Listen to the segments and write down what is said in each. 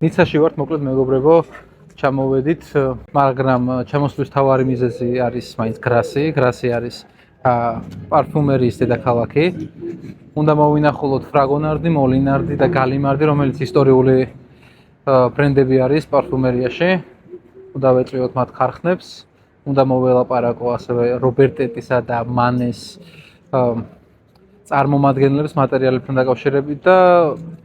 ნიცაში ვართ, მოკლედ მეგობრებო, ჩამოვედით, მაგრამ ჩამოსვლის თავარი მიზეზი არის მაინც გრასი. გრასი არის პარფუმერიის დედაქალაქი. უნდა მოვინახულოთ ფრაგონარდი, მოლინარდი და გალიმარდი, რომელიც ისტორიული ბრენდები არის პარფუმერიაში. უნდა ვეწვიოთ მათ ქარხნებს. უნდა მოველაპარაკო ასევე რობერტეტისა და მანეს წარმომადგენლებს მატერიალებთან დაკავშირებით და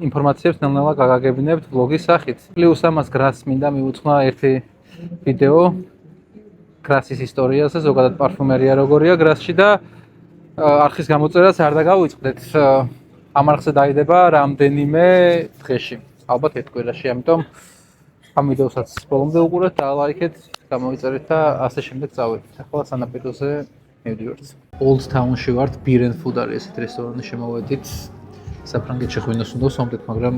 ინფორმაციებს ნელ-ნელა გაგაგებინებთ ბლოგის სახით. პლუს ამას გრასს მინდა მივუძღვნა ერთი ვიდეო გრასის ისტორიაზე, ზოგადად პარფუმერია როგორია გრასში და არხის გამოწერას არ დაგავიწყდეთ. ამ არხზე დაიდება რამდენიმე დღეში, ალბათ ერთ კვირაში, ამიტომ ამ ვიდეოსაც ბოლომდე უყურეთ და ლაიქეთ, გამოიწერეთ და ასე შემდეგ წავედით. ახლა სანაპიროზე მივდივართ. Old Town-ში ვართ, Beer and Food არის ესეთ რესტორანი, შემოვედით. საფრანგეთში ღვინოს უნდა ვსვამდეთ, მაგრამ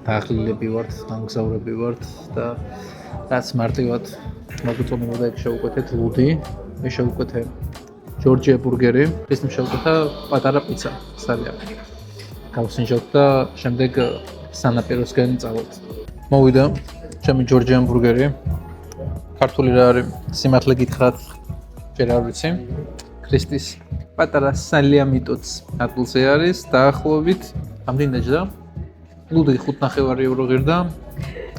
დაახლილები ვართ, დამგზავრები ვართ და რაც მარტივად მოგვიწონებოდა ეგ შევუკვეთეთ ლუდი, მე შევუკვეთე ჯორჯია ბურგერი, ისინი შევუკვეთა პატარა პიცა, სალიანი. გავსინჯოთ და შემდეგ სანაპიროსკენ წავედით. მოვიდა ჩემი ჯორჯიან ბურგერი. ქართული რა არის? სიმართლე გითხრათ, ჯერ არ ვიცი. ქრისტის პატარა სალიანიტოც ადგილზე არის, დაახლოებით ამდენი დაჯდა. ლუდი 5.5 ევრო ღირდა,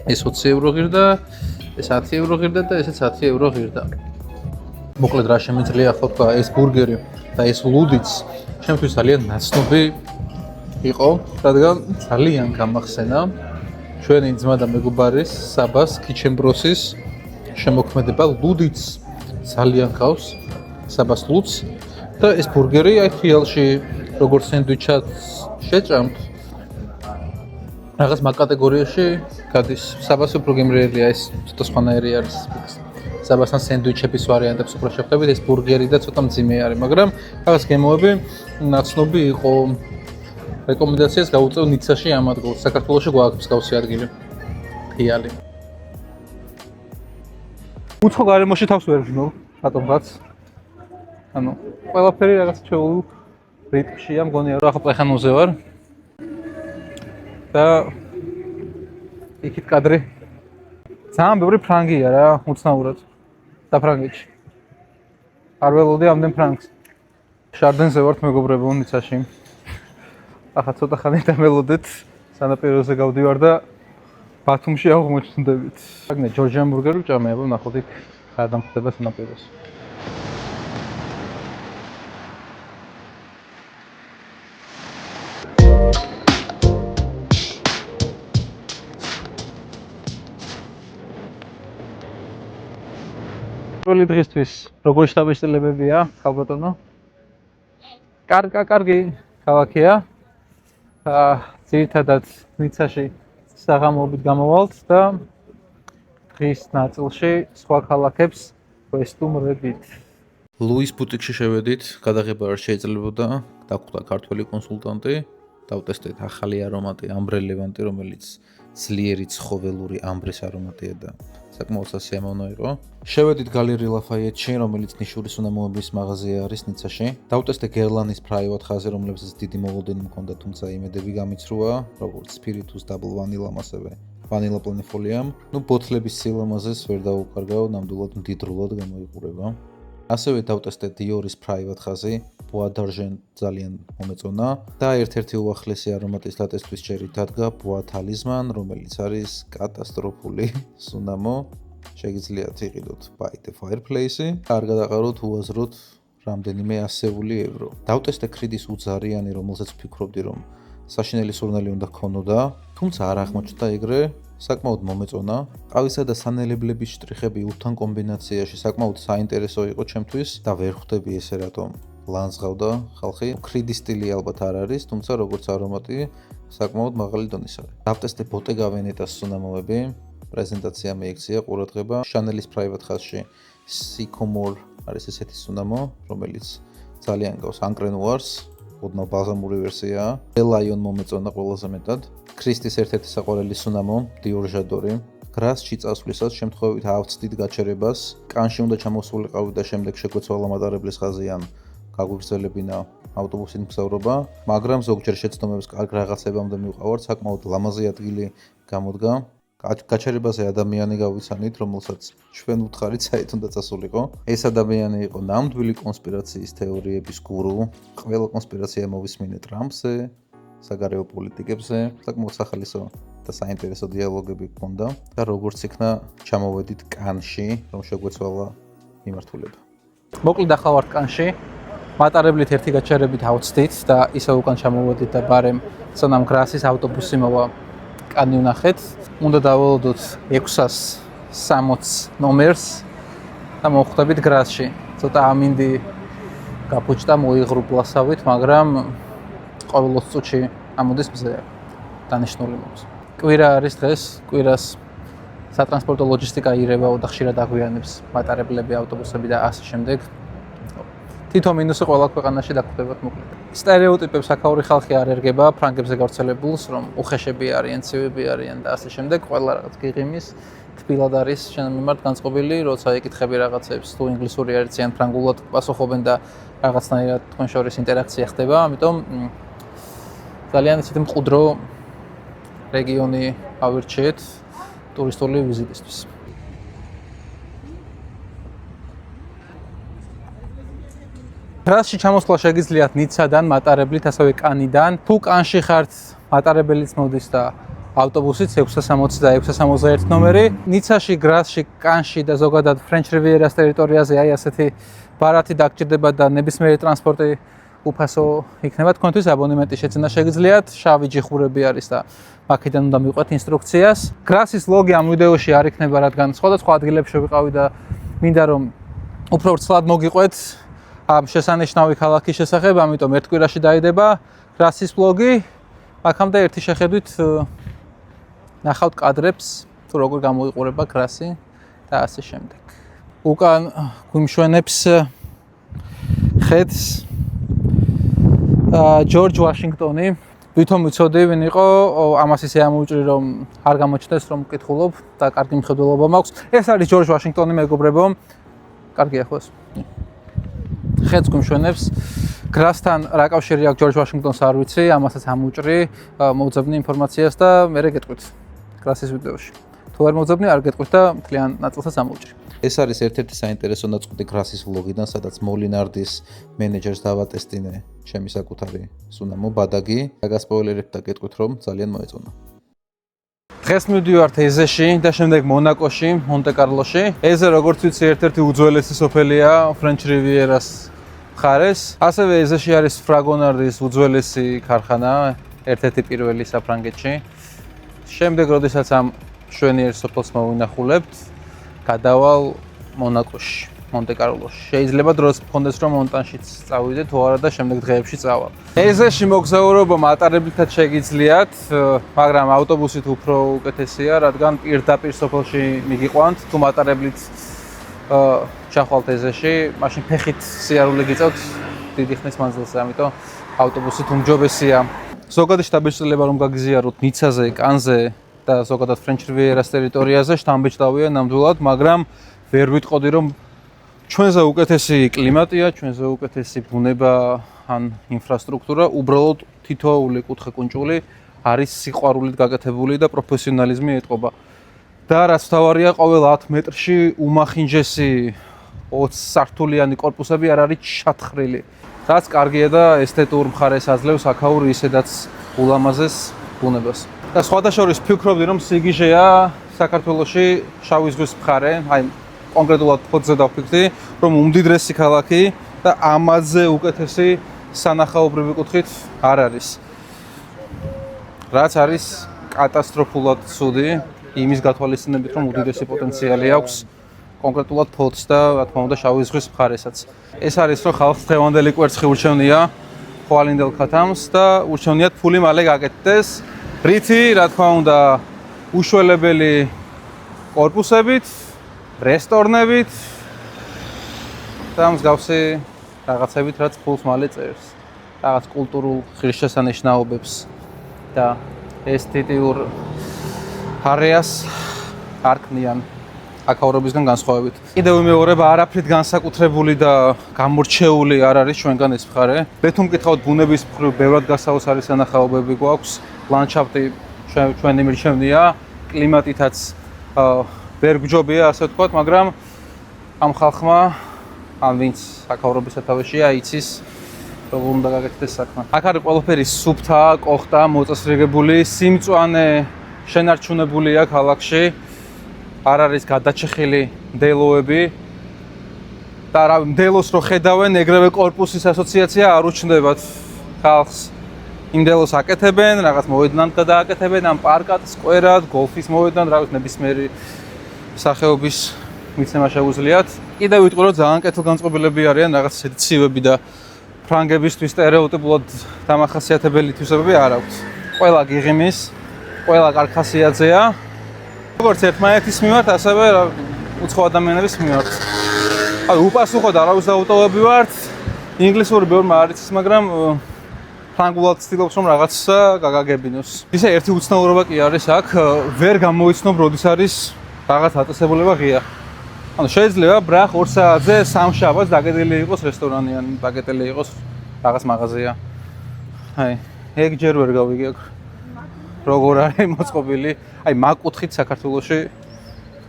ეს 20 ევრო ღირდა, ეს 10 ევრო ღირდა და ესეც 10 ევრო ღირდა. მოკლედ რა შემიძლია ხო თქვა, ეს ბურგერი და ეს ლუდიც ჩემთვის ძალიან ნაცნობი იყო, რადგან ძალიან გამახსენა ჩვენი ძმა და მეგობარის საბას ქიჩემბროსის შემოქმედება. ლუდიც ძალიან ხავს საბას ლუდს და ეს ბურგერი აი ხიალში როგორც სენდვიჩად შეჭამთ რაღაც მაგ კატეგორიაში გადის. საბას უფრო გემრიელია, ეს ცოტა სხვანაირი არის. საბასთან სენდვიჩების ვარიანტებს უფრო შევხვდებით, ეს ბურგერი და ცოტა მძიმე არის, მაგრამ რაღაც გემოები ნაცნობი იყო. რეკომენდაციას გავუწევ ნიცაში ამ ადგილს. საქართველოში გვაქვს მსგავსი ადგილი. ხიალი. უცხო გარემოში თავს ვერ ვგნობ, რატომღაც. ანუ ყველაფერი რაღაც ჩვეულ რიტმშია, მგონია რომ ახლა პლეხანოზე ვარ. და იქით კადრი. ძალიან ბევრი ფრანგია რა, უცნაურად. საფრანგეთში. არ ველოდი ამდენ ფრანგს. შარდენზე ვართ მეგობრებო ნიცაში. ახლა ცოტა ხანი დაველოდეთ, სანაპიროზე გავდივარ და ბათუმში აღმოჩნდებით. აგნე ჯორჯიან ბურგერი ვჭამე, აბა ნახოთ იქ რა დამხდება სანაპიროზე. პირველი დღისთვის როგორი შთაბეჭდილებებია, ხალბატონო? კარგი ქალაქია. ძირითადად ნიცაში საღამოობით გამოვალთ და დღის ნაწილში სხვა ქალაქებს ვესტუმრებით. ლუის ბუტიკში შევედით, გადაღება არ შეიძლებოდა, დაგვხვდა ქართველი კონსულტანტი, დავტესტეთ ახალი არომატი, ამბრე ლევანტი, რომელიც ძლიერი ცხოველური ამბრის არომატია და საკმაოდ სასიამოვნო იყო. შევედით გალერი ლაფაიეტში, რომელიც ნიშური სუნამოების მაღაზია არის ნიცაში. დავტესტე გერლანის private ხაზი, რომლებსაც დიდი მოლოდინი მქონდა, თუმცა იმედები გამიცრუა, როგორც Spiritus Double Vanilla-მ, ასევე Vanilla Planifolia-მ. ბოთლების სილამაზეს ვერ დაუკარგავ, ნამდვილად მდიდრულად გამოიყურება. ასევე დავტესტე Dior-ის private ხაზი, Bois d'Argent ძალიან მომეწონა და ერთ-ერთი უახლესი არომატის დატესტვის ჯერით დადგა Bois Talisman, რომელიც არის კატასტროფული სუნამო. შეგიძლიათ იყიდოთ By the Fireplace-ი, არ გადაყაროთ უაზროდ რამდენიმე ასეული ევრო. დავტესტე ქრიდის უძარიანი, რომელსაც ვფიქრობდი, რომ საშინელი სურნელი უნდა ქონოდა, თუმცა არ აღმოჩნდა ეგრე. საკმაოდ მომეწონა. ყავისა და სანელებლების შტრიხები უთან კომბინაციაში საკმაოდ საინტერესო იყო ჩემთვის და ვერ ხვდები ესე რატომ ლანძღავდა ხალხი. ქრიდის სტილი ალბათ არ არის, თუმცა როგორც არომატი საკმაოდ მაღალი დონის არის. დავტესტე Bottega Veneta-ს სუნამოები, პრეზენტაცია მეიქცია ყურადღება. Chanel-ის private ხაზში Sycamore არის ესეთი სუნამო, რომელიც ძალიან გავს Ancre-Noirs, ოდნავ ბაზამური ვერსიაა. Lion მომეწონა ყველაზე მეტად. ქრისტის ერთ-ერთი საყვარელი სუნამო, Dior J'adore. გრასში წასვლისას შემთხვევით ავწდით გაჩერებას. კანში უნდა ჩამოსულიყავი და შემდეგ შეგვეცვალა ლამატარებლის ხაზი ან გაგვიგრძელებინა ავტობუსით მგზავრობა, მაგრამ ზოგჯერ შეცდომებს კარგ რაღაცებამდე მივყავართ, საკმაოდ ლამაზი ადგილი გამოდგა. გაჩერებაზე ადამიანი გავიცანით, რომელსაც ჩვენ უთხარით საით უნდა წასულიყო. ეს ადამიანი იყო ნამდვილი კონსპირაციის თეორიების გურუ. ყველა კონსპირაცია მოვისმინე ტრამპზე, საგარეო პოლიტიკებზე, საკმაოდ სახალისო და საინტერესო დიალოგები გქონდა და როგორც იქნა ჩამოვედით კანში, რომ შეგვეცვალა მიმართულება. მოკლედ ახლა ვართ კანში. მატარებლით ერთი გაჩერებით ავწდით და ისე უკან ჩამოვედით და ბარემ სანამ გრასის ავტობუსი მოვა კანი ვნახეთ. უნდა დავალოდოთ 660 ნომერს და მოხვდებით გრასში. ცოტა ამინდი გაფუჭდა მოიღრუბლასავით, მაგრამ ყოველ წუთში ამოდის მზე დანიშნული მოხს. კვირა არის დღეს, კვირას სატრანსპორტო ლოჯისტიკა ირებაო და ხშირად აგვიანებს მატარებლები, ავტობუსები და ასე შემდეგ. თითო მინუსი ყველა ქვეყანაში დაგხვდებათ მოკლედ. სტერეოტიპებს აქაური ხალხი არ ერგება ფრანგებზე გავრცელებულს, რომ უხეშები არიან, ცივები არიან და ასე შემდეგ. ყველა რაღაც გიღიმის თბილად არის შენ მიმართ განწყობილი, როცა ეკითხები რაღაცებს, თუ ინგლისური არიციან, ფრანგულად პასუხობენ და რაღაცნაირად თქვენ შორის ინტერაქცია ხდება, ამიტომ ძალიან ისეთი მყუდრო რეგიონი ავირჩიეთ ტურისტული ვიზიტისთვის. გრასში ჩამოსვლა შეგიძლიათ ნიცადან, მატარებლით, ასევე კანიდან. თუ კანში ხართ, მატარებელიც მოდის და ავტობუსით 660 და 661 ნომერი. ნიცაში, გრასში, კანში და ზოგადად ფრენჩ რივიერას ტერიტორიაზე აი ასეთი ბარათი დაგჭირდება და ნებისმიერი ტრანსპორტი უფასო იქნება. თქვენთვის აბონემენტი შეძენა შეგიძლიათ. შავი ჯიხურები არის და აქედან უნდა მიყვეთ ინსტრუქციას. გრასის ლოგი ამ ვიდეოში არ იქნება, რადგან სხვადასხვა ადგილებში ვიყავი და მინდა რომ უფრო ვრცლად მოგიყვეთ ამ შესანიშნავი ქალაქის შესახებ, ამიტომ ერთ კვირაში დაიდება გრასის ვლოგი. აქამდე ერთი შეხედვით ნახავთ კადრებს, თუ როგორ გამოიყურება გრასი და ასე შემდეგ. უკან გვიმშვენებს ხედს ჯორჯ ვაშინგტონი. ვითომ ვიცოდი ვინ იყო, ამას ისე ამოვჭრი რომ არ გამოჩნდეს რომ მკითხულობ და კარგი მხედველობა მაქვს. ეს არის ჯორჯ ვაშინგტონი, მეგობრებო. კარგია ხო ეს? ხედს გვიმშვენებს. გრასთან რა კავშირი აქვს ჯორჯ ვაშინგტონს არ ვიცი, ამასაც ამოვჭრი, მოვძებნი ინფორმაციას და მერე გეტყვით გრასის ვიდეოში. თუ არ მოვძებნი, არ გეტყვით და მთლიან ნაწილსაც ამოვჭრი. ეს არის ერთ-ერთი საინტერესო ნაწყვეტი გრასის ვლოგიდან, სადაც მოლინარდის მენეჯერს დავატესტინე ჩემი საკუთარი სუნამო ბადაგი. გასპოილერებ და გეტყვით რომ ძალიან მოეწონა. დღეს მივდივართ ეზეში და შემდეგ მონაკოში, მონტე-კარლოში. ეზე როგორც ვიცი ერთ-ერთი უძველესი სოფელია ფრენჩ რივიერას მხარეს. ასევე ეზეში არის ფრაგონარდის უძველესი ქარხანა, ერთ-ერთი პირველი საფრანგეთში. შემდეგ როდესაც ამ შვენიერ სოფელს მოვინახულებთ, გადავალ მონაკოში, მონტე-კარლოში. შეიძლება დროს მქონდეს რომ მონტანშიც წავიდე, თუ არა და შემდეგ დღეებში წავალ. ეზეში მოგზაურობა მატარებლითაც შეგიძლიათ, მაგრამ ავტობუსით უფრო უკეთესია, რადგან პირდაპირ სოფელში მიგიყვანთ, თუ მატარებლით ჩახვალთ ეზეში, მაშინ ფეხით სიარული გიწევთ დიდი ხნის მანძილზე, ამიტომ ავტობუსით უმჯობესია. ზოგადად შთაბეჭდილება რომ გაგიზიაროთ ნიცაზე, კანზე და ზოგადად ფრენჩ რივიერას ტერიტორიაზე შთამბეჭდავია ნამდვილად, მაგრამ ვერ ვიტყოდი რომ ჩვენზე უკეთესი კლიმატია, ჩვენზე უკეთესი ბუნება ან ინფრასტრუქტურა, უბრალოდ თითოეული კუთხე-კუნჭული არის სიყვარულით გაკეთებული და პროფესიონალიზმი ეტყობა. და რაც თავარია, ყოველ 10 მეტრში უმახინჯესი 20 სართულიანი კორპუსები არ არის ჩათხრილი. რაც კარგია და ესთეტურ მხარეს აძლევს აქაურ ისედაც ულამაზეს ბუნებას. და სხვადასხვა ვფიქრობდი რომ სიგიჟეა საქართველოში შავი ზღვის მხარე, აი კონკრეტულად ფოთზე დავფიქრდი, რომ უმდიდრესი ქალაქი და ამაზე უკეთესი სანახაობრივი კუთხით არ არის. რაც არის კატასტროფულად ცუდი, იმის გათვალისწინებით, რომ უდიდესი პოტენციალი აქვს კონკრეტულად ფოთს და რა თქმა უნდა შავი ზღვის მხარესაც. ეს არის რომ ხალხს დღევანდელი კვერცხი ურჩევნია ხვალინდელ ქათამს და ურჩევნიათ ფული მალე გაკეთდეს. რითი, რა თქმა უნდა, უშველებელი კორპუსებით, რესტორნებით და მსგავსი რაღაცებით, რაც ფულს მალე წერს. რაღაც კულტურულ ღირსშესანიშნაობებს და ესთეტიურ არეას არ ქმნიან აქაურობისგან განსხვავებით. კიდევ ვიმეორება, არაფრით განსაკუთრებული და გამორჩეული არ არის ჩვენგან ეს მხარე. მე თუ მკითხავთ ბუნების მხრივ, ბევრად გასაოცარი სანახაობები გვაქვს. ლანდშაფტი ჩვენი მირჩევნია, კლიმატითაც ვერ გჯობია, ასე ვთქვათ, მაგრამ ამ ხალხმა, ან ვინც აქაურობის სათავეშია, იცის როგორ უნდა გაკეთდეს საქმე. აქ არის ყველაფერი სუფთა, კოხტა, მოწესრიგებული, სიმწვანე შენარჩუნებულია ქალაქში. არ არის გადაჭეხილი მდელოები. და რა მდელოს რო ხედავენ, ეგრევე კორპუსის ასოციაცია არ უჩნდებათ ხალხს. იმ მდელოს აკეთებენ, რაღაც მოედნად გადააკეთებენ, ამ პარკად, სკვერად, გოლფის მოედნად, რაღაც ნებისმიერი სახეობის მიცემა შეუძლიათ. კიდევ ვიტყვი, რომ ძალიან კეთილგანწყობილები არიან, რაღაც ისეთი ცივები და ფრანგებისთვის სტერეოტიპულად დამახასიათებელი თვისებები არ აქვს. ყველა გიღიმის, ყველა კარქასიაძეა. როგორც ერთმანეთის მიმართ, ასევე უცხო ადამიანების მიმართ. აი, უპასუხოდ არავის დაუტოვები ვართ. ინგლისური ბევრმა არ იცის, მაგრამ ფრანგულად ცდილობს რომ რაღაცა გაგაგებინოს. ისე ერთი უცნაურობა კი არის აქ, ვერ გამოიცნობ როდის არის რაღაც აწესებულება ღია. ანუ შეიძლება ბრახ 2 საათზე სამშაბათს დაგედილი იყოს რესტორანი ან დაგედილი იყოს რაღაც მაღაზია. აი, ეგ ჯერ ვერ გავიგე აქ. როგორ არის მოწყობილი? აი, მაგ კუთხით საქართველოში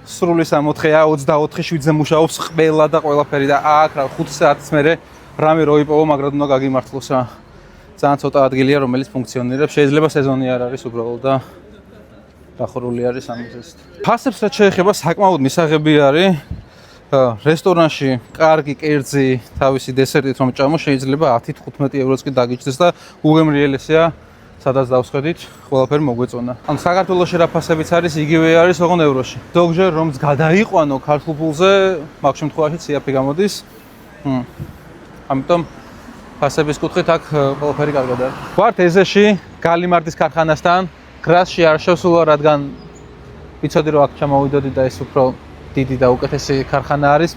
სრული 64-ია, 24/7-ზე მუშაობს ყველა და ყველაფერი და აქ რა 5 საათის მერე რამე რო იპოვო, მაგრამ უნდა გაგიმართლოს რა. ძალიან ცოტა ადგილია, რომელიც ფუნქციონირებს. შეიძლება სეზონი არ არის უბრალოდ და დახურული არის ამის. ფასებს რაც შეეხება, საკმაოდ მისაღები არის. რესტორანში კარგი კერძი, თავისი დესერტით რომ ჭამო, შეიძლება 10-15 ევროც კი დაგიჯდეს და უგემრიელესია, სადაც დავსხედით, ყველაფერი მოგვეწონა. ანუ საქართველოში რა ფასებიც არის, იგივე არის ოღონდ ევროში. ზოგჯერ რომც გადაიყვანო ქართულ ფულზე, მაგ შემთხვევაში ციაფი გამოდის. ამიტომ ფასების კუთხით აქ ყველაფერი კარგად არის. ვართ ეზეში, გალიმარდის ქარხანასთან, გრასში არ შევსულა, რადგან ვიცოდი რომ აქ ჩამოვიდოდი და ეს უფრო დიდი და უკეთესი ქარხანა არის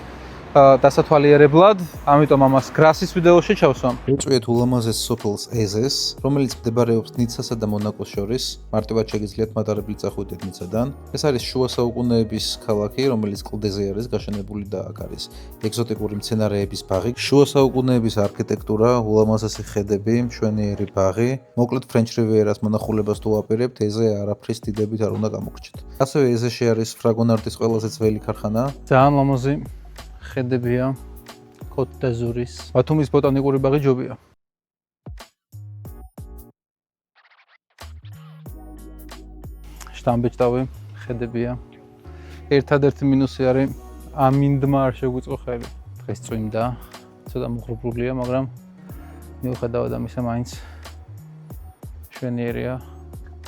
დასათვალიერებლად, ამიტომ ამას გრასის ვიდეოში ჩავსვამ. ეწვიეთ ულამაზეს სოფელს ეზეს, რომელიც მდებარეობს ნიცასა და მონაკოს შორის. მარტივად შეგიძლიათ მატარებლით წახვიდეთ ნიცადან. ეს არის შუა საუკუნეების ქალაქი, რომელიც კლდეზე არის გაშენებული და აქ არის ეგზოტიკური მცენარეების ბაღი, შუა საუკუნეების არქიტექტურა, ულამაზესი ხედები, მშვენიერი ბაღი. მოკლედ ფრენჩ რივიერას მონახულებას თუ ვაპირებთ, ეზე არაფრის დიდებით არ უნდა გამოგრჩეთ. ასევე ეზეში არის ფრაგონარტის ყველაზე ძველი ქარხანა. ძალიან ლამაზი ხედებია კოტ დაზურის. ბათუმის ბოტანიკური ბაღი ჯობია. შტამბეჭდავი ხედებია. ერთადერთი მინუსი არის ამინდმა არ შეგვიწყო ხელი. დღეს წვიმდა, ცოტა მოხრობლულია, მაგრამ მიუხედავად ამისა მაინც შვენიერია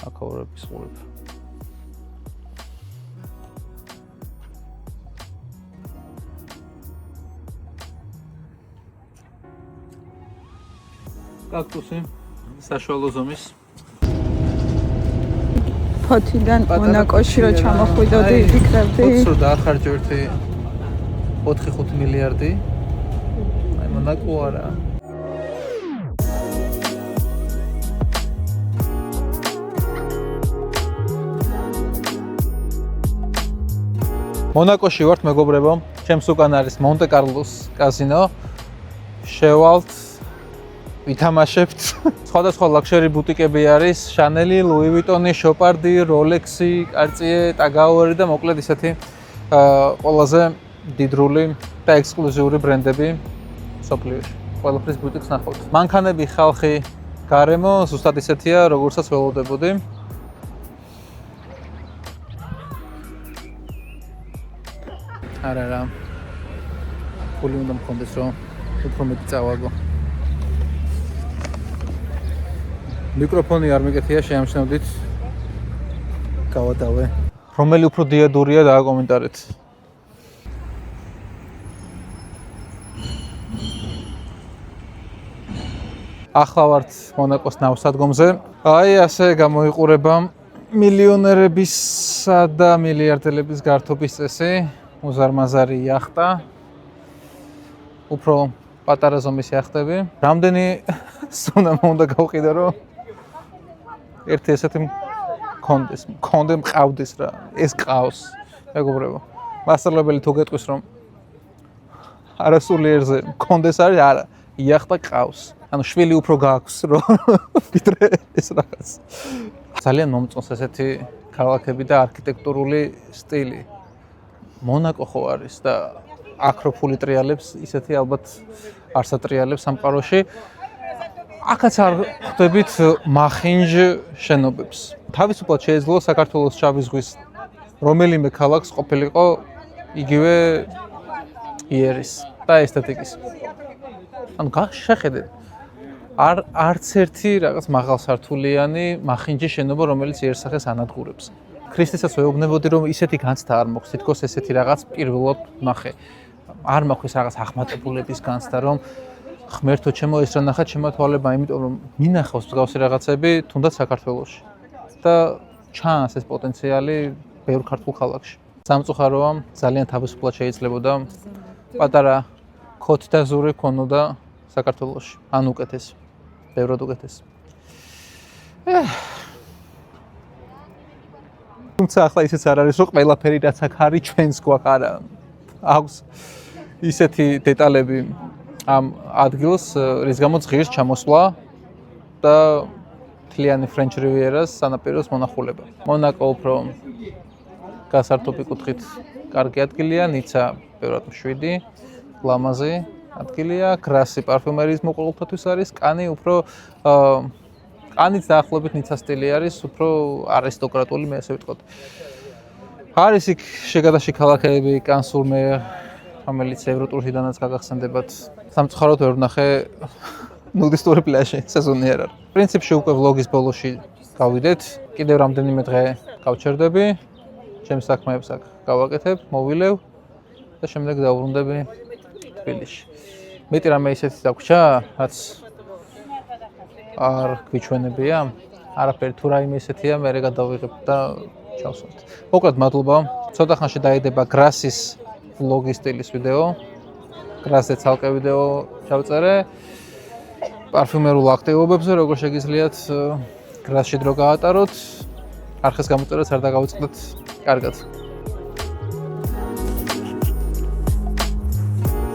აქაურების ყურება. კაქტუსი საშუალო ზომის. ფოთიდან მონაკოში რო ჩამოხვიდოდი, ვფიქრობდი. ფოთს რო დაახარჯო ერთი 4-5 მილიარდი. აი მონაკო არა. მონაკოში ვართ მეგობრებო. ჩემს უკან არის მონტე-კარლოს კაზინო. შევალთ ვითამაშებთ. სხვადასხვა ლაქშერი ბუტიკები არის, შანელი, ლუი ვიტონი, შოპარდი, როლექსი, კარტიე, ტაგაუერი და მოკლედ ისეთი ყველაზე დიდრული და ექსკლუზიური ბრენდები სოფლიოში. ყველაფრის ბუტიკს ნახავთ. მანქანები, ხალხი, გარემო ზუსტად ისეთია, როგორცაც ველოდებოდი. არა. ფული უნდა მქონდეს, რომ უფრო მეტი წავაგო. მიკროფონი არ მიკეთია, შეამჩნევდით. გავადავე. რომელი უფრო დიადურია დააკომენტარეთ. ახლა ვართ მონაკოს ნავსადგომზე. აი ასე გამოიყურება მილიონერებისა და მილიარდელების გართობის წესი, უზარმაზარი იახტა. უფრო პატარა ზომის იახტები. რამდენი სუნამ უნდა გავყიდო, რომ ერთი ესეთი მყავდეს რა, ეს ყავს, მეგობრებო. მასწავლებელი თუ გეტყვის რომ არასულიერზე მქონდეს არის, არა, იახტა ყავს. ანუ შვილი უფრო გააქვს, რომ ვიდრე ეს რაღაც. ძალიან მომწონს ესეთი ქალაქები და არქიტექტურული სტილი. მონაკო ხო არის და აკროფული ტრიალებს, ისეთი ალბათ არც ატრიალებს სამყაროში. აქაც არ ხვდებით მახინჯ შენობებს. თავისუფლად შეიძლება საქართველოს შავი ზღვის რომელიმე ქალაქს ყოფილიყო იგივე იერის და ესთეტიკის. ანუ შეხედეთ არც ერთი რაღაც მაღალსართულიანი მახინჯი შენობა, რომელიც იერსახეს ანადგურებს. ქრისტესაც ვეუბნებოდი, რომ ისეთი განცდა არ მოხს, თითქოს ესეთი რაღაც პირველად ნახე. არ მაქვს რაღაც ახმატებულების განცდა, რომ ღმერთო, ჩემო ეს რა ნახა ჩემო თვალებმა, იმიტომ რომ მინახავს მსგავსი რაღაცები თუნდაც საქართველოში. და ჩანს ეს პოტენციალი ბევრ ქართულ ქალაქში. სამწუხაროა, ძალიან თავისუფლად შეიძლებოდა პატარა ქოთდაზური ქონოდა საქართველოში. ან უკეთესი, ბევრად უკეთესი. თუმცა ახლა ისიც არ არის, რომ ყველაფერი რაც აქ არის ჩვენს გვაქვს, არა. აქვს ისეთი დეტალები ამ ადგილს, რის გამოც ღირს ჩამოსვლა და მთლიანი ფრენჩ რივიერას სანაპიროს მონახულება. მონაკო უფრო გასართობი კუთხით კარგი ადგილია, ნიცა ბევრად მშვიდი, ლამაზი ადგილია, გრასი პარფიუმერიის მოყოლთათვის არის, კანი უფრო კანიც დაახლოებით ნიცა სტილი არის, უფრო არისტოკრატული, მე ასე ვიტყოდ. არის იქ შეგადაში ქალაქები, კანსურმე, რომელიც ევროტურისიდანაც გაგახსენდებათ. სამწუხაროდ ვერ ვნახე ნუდისტური პლაჟი, სეზონი არ არის. პრინციპში უკვე ვლოგის ბოლოში გავიდეთ, კიდევ რამდენიმე დღე გავჩერდები, ჩემს საქმეებს აქ გავაკეთებ, მოვილევ და შემდეგ დავბრუნდები თბილისში. მეტი რამე ისეთი დაგვრჩა, რაც არ გვიჩვენებია, არაფერი თუ რაიმე ისეთია, მე გადავიღებ და ჩავსვამთ. მოკლედ მადლობა, ცოტა ხანში დაიდება გრასის ვლოგის სტილის ვიდეო. გრასზე ცალკე ვიდეო ჩავწერე. პარფიუმერულ აქტივობებზე, როგორ შეგიძლიათ გრასში დრო გაატაროთ. არხის გამოწერაც არ დაგავიწყდეთ. კარგად.